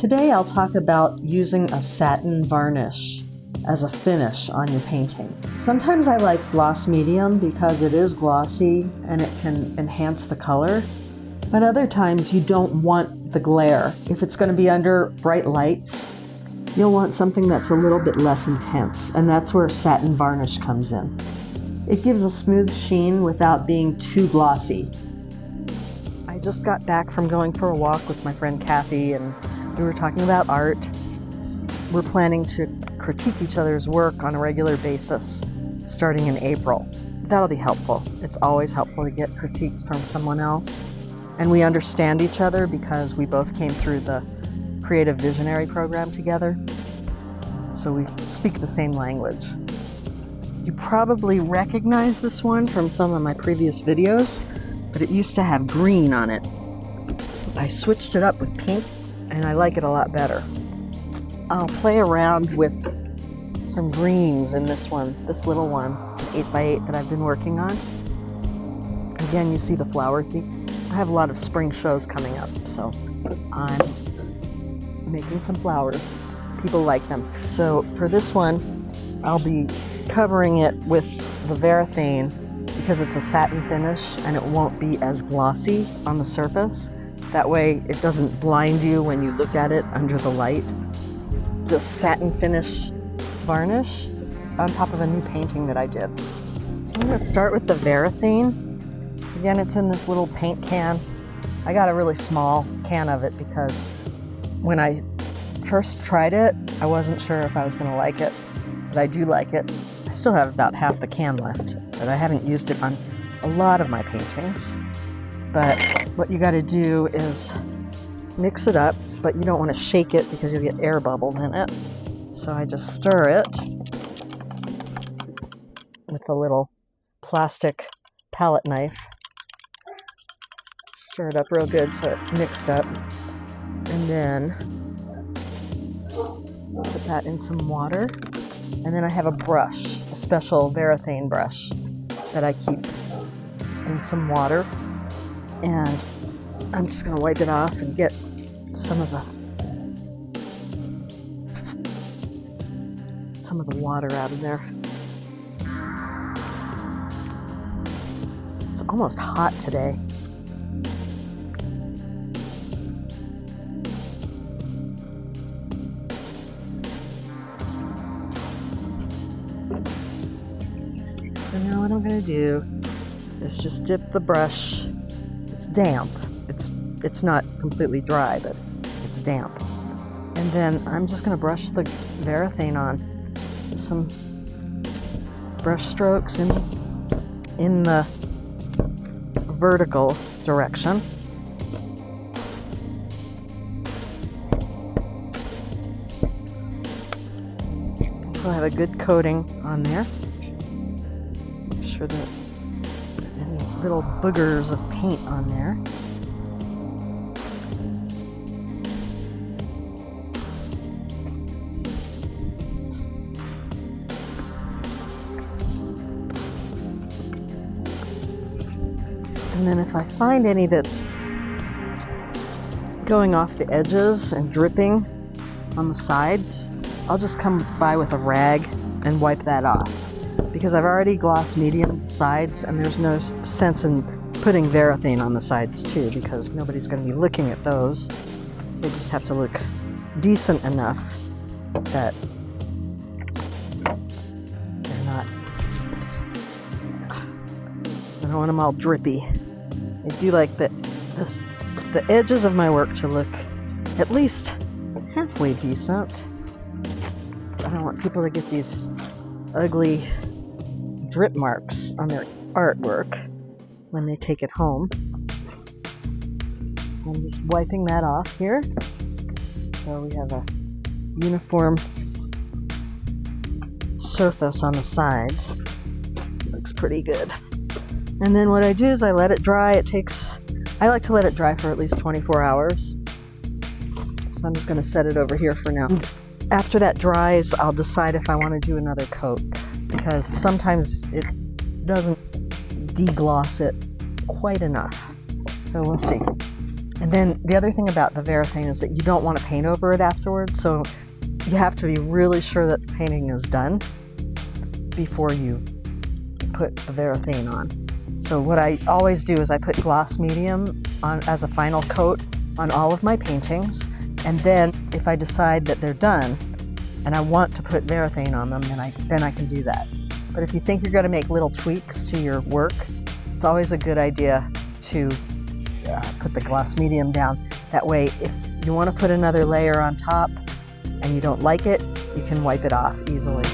Today I'll talk about using a satin varnish as a finish on your painting. Sometimes I like gloss medium because it is glossy and it can enhance the color, but other times you don't want the glare. If it's going to be under bright lights, you'll want something that's a little bit less intense, and that's where satin varnish comes in. It gives a smooth sheen without being too glossy. I just got back from going for a walk with my friend Kathy, and we were talking about art. We're planning to critique each other's work on a regular basis starting in April. That'll be helpful. It's always helpful to get critiques from someone else. And we understand each other because we both came through the Creative Visionary program together. So we speak the same language. You probably recognize this one from some of my previous videos, but it used to have green on it. I switched it up with pink, and I like it a lot better. I'll play around with some greens in this one, this little one. It's an 8x8 that I've been working on. Again, you see the flower theme. I have a lot of spring shows coming up, so I'm making some flowers. People like them. So for this one, I'll be covering it with the varathane because it's a satin finish and it won't be as glossy on the surface. That way it doesn't blind you when you look at it under the light. The satin finish varnish on top of a new painting that I did. So I'm going to start with the varathane. Again, it's in this little paint can. I got a really small can of it because when I first tried it, I wasn't sure if I was going to like it, but I do like it. I still have about half the can left, but I haven't used it on a lot of my paintings. But what you got to do is mix it up, but you don't want to shake it because you'll get air bubbles in it. So I just stir it with a little plastic palette knife. Stir it up real good so it's mixed up. And then put that in some water. And then I have a brush, a special varathane brush that I keep in some water. And I'm just going to wipe it off and get some of the water out of there. It's almost hot today. So now what I'm going to do is just dip the brush. It's damp. It's not completely dry, but it's damp. And then I'm just going to brush the varathane on. Some brush strokes in the vertical direction. So I have a good coating on there. Make sure that any little boogers of paint on there. And then if I find any that's going off the edges and dripping on the sides, I'll just come by with a rag and wipe that off. Because I've already gloss medium the sides, and there's no sense in putting varathane on the sides too, because nobody's going to be looking at those. They just have to look decent enough that they're not, I don't want them all drippy. I do like the edges of my work to look at least halfway decent. I don't want people to get these ugly drip marks on their artwork when they take it home. So I'm just wiping that off here. So we have a uniform surface on the sides. Looks pretty good. And then what I do is I let it dry. I like to let it dry for at least 24 hours. So I'm just going to set it over here for now. After that dries, I'll decide if I want to do another coat, because sometimes it doesn't degloss it quite enough. So we'll see. And then the other thing about the varathane is that you don't want to paint over it afterwards, so you have to be really sure that the painting is done before you put the varathane on. So what I always do is I put gloss medium on as a final coat on all of my paintings, and then if I decide that they're done and I want to put varathane on them, then I can do that. But if you think you're going to make little tweaks to your work, it's always a good idea to put the gloss medium down. That way, if you want to put another layer on top and you don't like it, you can wipe it off easily.